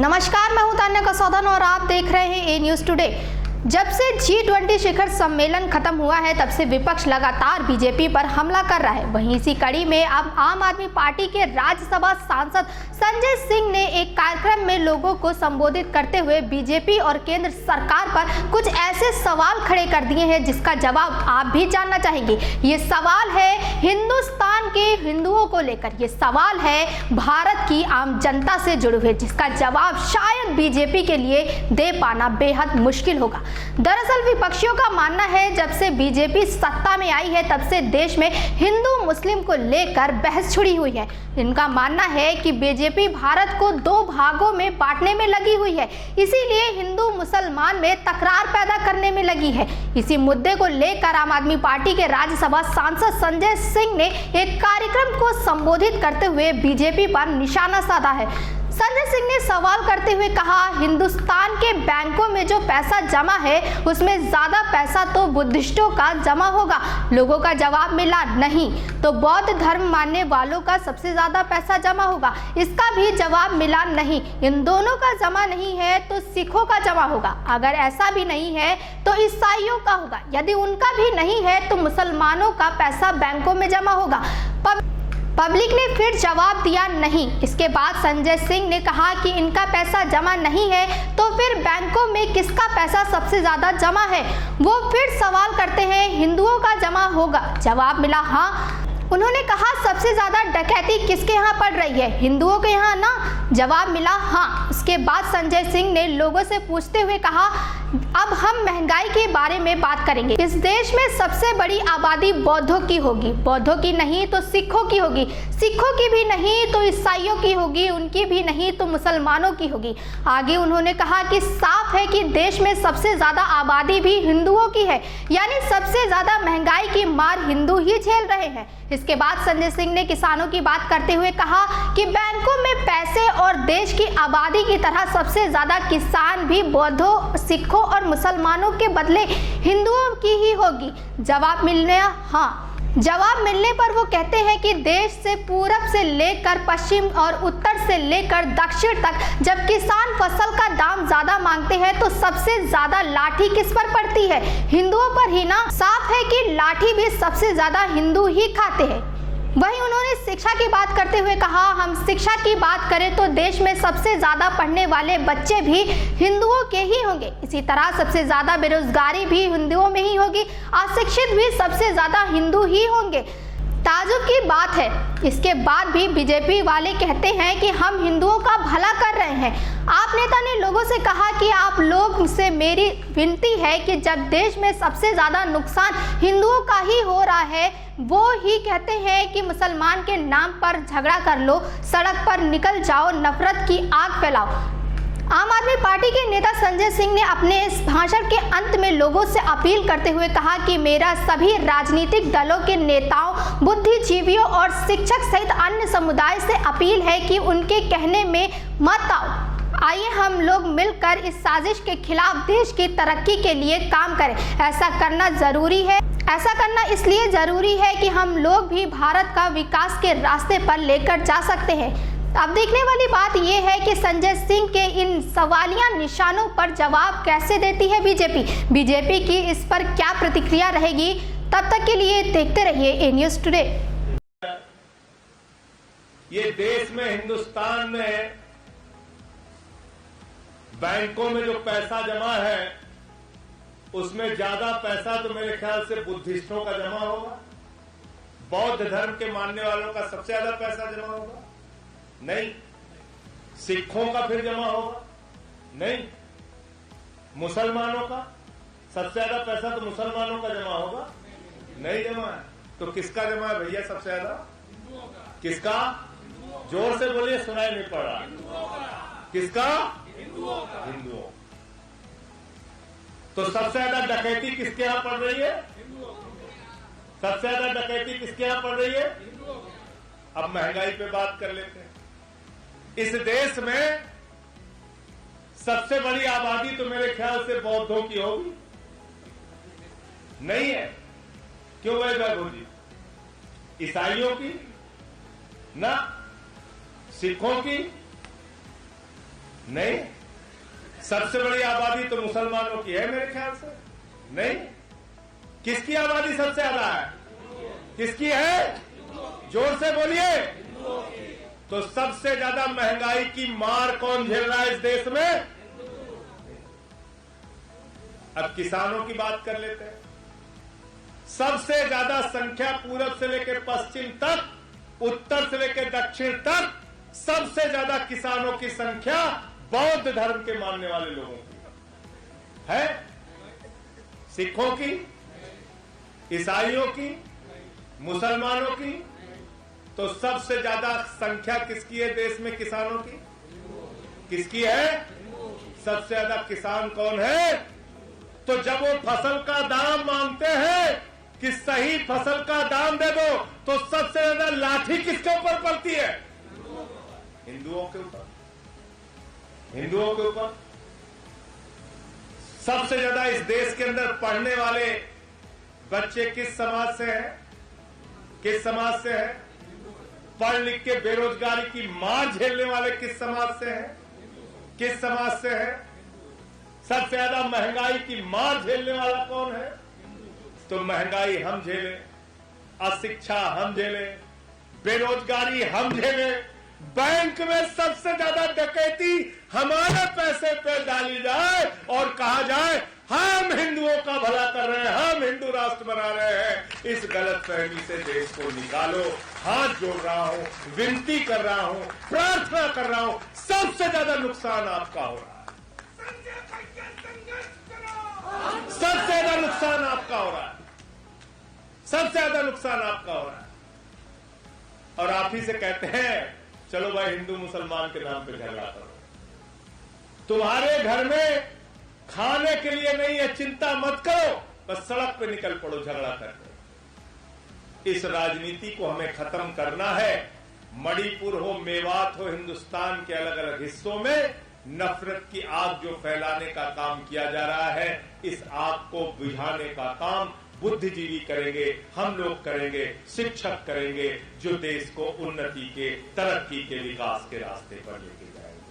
नमस्कार, मैं हूं तान्या कसौदन और आप देख रहे हैं ए न्यूज टुडे। जब से G20 शिखर सम्मेलन खत्म हुआ है तब से विपक्ष लगातार बीजेपी पर हमला कर रहा है। वहीं इसी कड़ी में अब आम आदमी पार्टी के राज्यसभा सांसद संजय सिंह ने एक कार्यक्रम में लोगों को संबोधित करते हुए बीजेपी और केंद्र सरकार पर कुछ ऐसे सवाल खड़े कर दिए हैं जिसका जवाब आप भी जानना चाहेंगे। ये सवाल है हिंदुस्तान के हिंदुओं को लेकर, ये सवाल है भारत की आम जनता से जुड़े हुए, जिसका जवाब शायद बीजेपी के लिए दे पाना बेहद मुश्किल होगा। दरअसल विपक्षियों का मानना है जब से बीजेपी सत्ता में आई है तब से देश में हिंदू मुस्लिम को लेकर बहस छिड़ी हुई है। इनका मानना है कि बीजेपी भारत को दो भागों में बांटने में लगी हुई है, इसीलिए हिंदू मुसलमान में तकरार पैदा करने में लगी है। इसी मुद्दे को लेकर आम आदमी पार्टी के राज्यसभा सांसद संजय सिंह ने एक कार्यक्रम को संबोधित करते हुए बीजेपी पर निशाना साधा है। संजय सिंह ने सवाल करते हुए कहा, हिंदुस्तान के बैंकों में जो पैसा जमा है उसमें ज्यादा पैसा तो बुद्धिस्टों का जमा होगा। लोगों का जवाब मिला नहीं तो बौद्ध धर्म मानने वालों का सबसे ज्यादा पैसा जमा होगा। इसका भी जवाब मिला नहीं। इन दोनों का जमा नहीं है तो सिखों का जमा होगा। अगर ऐसा भी नहीं है तो ईसाइयों का होगा। यदि उनका भी नहीं है तो मुसलमानों का पैसा बैंकों में जमा होगा। पब्लिक ने फिर जवाब दिया नहीं। इसके बाद संजय सिंह ने कहा कि इनका पैसा जमा नहीं है तो फिर बैंकों में किसका पैसा सबसे ज्यादा जमा है। वो फिर सवाल करते हैं, हिंदुओं का जमा होगा। जवाब मिला हाँ। उन्होंने कहा सबसे ज्यादा डकैती किसके यहाँ पड़ रही है, हिंदुओं के यहाँ ना। जवाब मिला हाँ। उसके बाद संजय सिंह ने लोगों से पूछते हुए कहा, अब हम महंगाई के बारे में बात करेंगे। इस देश में सबसे बड़ी आबादी बौद्धों की होगी, बौद्धों की नहीं तो सिखों की होगी, सिखों की भी नहीं तो ईसाइयों की होगी, उनकी भी नहीं तो मुसलमानों की होगी। आगे उन्होंने कहा कि साफ है कि देश में सबसे ज्यादा आबादी भी हिंदुओं की है, यानी सबसे ज्यादा महंगाई की मार हिंदू ही झेल रहे हैं। इसके बाद संजय सिंह ने किसानों की बात करते हुए कहा कि बैंकों में पैसे और देश की आबादी की तरह सबसे ज्यादा किसान भी बौद्धों, सिखों और मुसलमानों के बदले हिंदुओं की ही होगी। जवाब मिलने पर वो कहते हैं कि देश से पूरब से लेकर पश्चिम और उत्तर से लेकर दक्षिण तक जब किसान फसल का दाम ज्यादा मांगते हैं तो सबसे ज्यादा लाठी किस पर पड़ती है, हिंदुओं पर ही ना। साफ है कि लाठी भी सबसे ज्यादा हिंदू ही खाते हैं। वहीं उन्होंने शिक्षा की बात करते हुए कहा, हम शिक्षा की बात करें तो देश में सबसे ज्यादा पढ़ने वाले बच्चे भी हिंदुओं के ही होंगे। इसी तरह सबसे ज्यादा बेरोजगारी भी हिंदुओं में ही होगी, अशिक्षित भी सबसे ज्यादा हिंदू ही होंगे। ताजुब की बात है, इसके बाद भी बीजेपी वाले कहते हैं कि हम हिंदुओं का भला कर रहे हैं। आप नेता ने लोगों से कहा कि आप लोग से मेरी विनती है कि जब देश में सबसे ज्यादा नुकसान हिंदुओं का ही हो रहा है, वो ही कहते हैं कि मुसलमान के नाम पर झगड़ा कर लो, सड़क पर निकल जाओ, नफरत की आग फैलाओ। आम आदमी पार्टी के नेता संजय सिंह ने अपने इस भाषण के अंत में लोगों से अपील करते हुए कहा कि मेरा सभी राजनीतिक दलों के नेताओं, बुद्धिजीवियों और शिक्षक सहित अन्य समुदाय से अपील है कि उनके कहने में मत आओ। आइए हम लोग मिलकर इस साजिश के खिलाफ देश की तरक्की के लिए काम करें। ऐसा करना जरूरी है। ऐसा करना इसलिए जरूरी है कि हम लोग भी भारत का विकास के रास्ते पर लेकर जा सकते हैं। अब देखने वाली बात यह है कि संजय सिंह के इन सवालिया निशानों पर जवाब कैसे देती है बीजेपी की इस पर क्या प्रतिक्रिया रहेगी। तब तक के लिए देखते रहिए ए न्यूज टुडे। ये देश में, हिंदुस्तान में बैंकों में जो पैसा जमा है उसमें ज्यादा पैसा तो मेरे ख्याल से बुद्धिस्टों का जमा होगा, बौद्ध धर्म के मानने वालों का सबसे ज्यादा पैसा जमा होगा। नहीं, सिखों का फिर जमा होगा। नहीं, मुसलमानों का सबसे ज्यादा पैसा तो मुसलमानों का जमा होगा। नहीं जमा है तो किसका जमा है भैया सबसे ज्यादा? किसका? जोर से बोलिए, सुनाई नहीं पड़ रहा। किसका? हिंदुओं। तो सबसे ज्यादा डकैती किसके यहां पड़ रही है? सबसे ज्यादा डकैती किसके यहां पड़ रही है? अब महंगाई पे बात कर लेते हैं। इस देश में सबसे बड़ी आबादी तो मेरे ख्याल से बौद्धों की होगी। नहीं है? क्यों है वैभव जी? ईसाइयों की ना, सिखों की, नहीं। सबसे बड़ी आबादी तो मुसलमानों की है मेरे ख्याल से। नहीं, किसकी आबादी सबसे ज्यादा है? किसकी है? जोर से बोलिए। तो सबसे ज्यादा महंगाई की मार कौन झेल रहा है इस देश में? अब किसानों की बात कर लेते हैं। सबसे ज्यादा संख्या पूरब से लेकर पश्चिम तक, उत्तर से लेकर दक्षिण तक सबसे ज्यादा किसानों की संख्या बौद्ध धर्म के मानने वाले लोगों की है। सिखों की, ईसाइयों की, मुसलमानों की। तो सबसे ज्यादा संख्या किसकी है देश में किसानों की? किसकी है? सबसे ज्यादा किसान कौन है? तो जब वो फसल का दाम मांगते हैं कि सही फसल का दाम दे दो, तो सबसे ज्यादा लाठी किसके ऊपर पड़ती है? हिंदुओं के ऊपर। हिंदुओं के ऊपर। सबसे ज्यादा इस देश के अंदर पढ़ने वाले बच्चे किस समाज से हैं? किस समाज से हैं? पढ़ लिख के बेरोजगारी की मार झेलने वाले किस समाज से हैं? किस समाज से हैं? सबसे ज्यादा महंगाई की मार झेलने वाला कौन है? तो महंगाई हम झेलें, अशिक्षा हम झेलें, बेरोजगारी हम झेलें, बैंक में सबसे ज्यादा डकैती हमारे पैसे पे डाली जाए और कहा जाए हम हिंदुओं का भला कर रहे हैं, हम हिंदू राष्ट्र बना रहे हैं। इस गलतफहमी से देश को निकालो। हाथ जोड़ रहा हूं, विनती कर रहा हूं, प्रार्थना कर रहा हूं। सबसे ज्यादा नुकसान आपका हो रहा है। सबसे ज्यादा नुकसान आपका हो रहा है। सबसे ज्यादा नुकसान आपका हो रहा है। और आप ही से कहते हैं चलो भाई हिंदू मुसलमान के नाम पे झगड़ा करो। तुम्हारे घर में खाने के लिए नहीं है, चिंता मत करो, बस सड़क पे निकल पड़ो झगड़ा करके। इस राजनीति को हमें खत्म करना है। मणिपुर हो, मेवात हो, हिंदुस्तान के अलग अलग हिस्सों में नफरत की आग जो फैलाने का काम किया जा रहा है, इस आग को बुझाने का काम बुद्धिजीवी करेंगे, हम लोग करेंगे, शिक्षक करेंगे, जो देश को उन्नति के, तरक्की के, विकास के रास्ते पर लेके जाएंगे।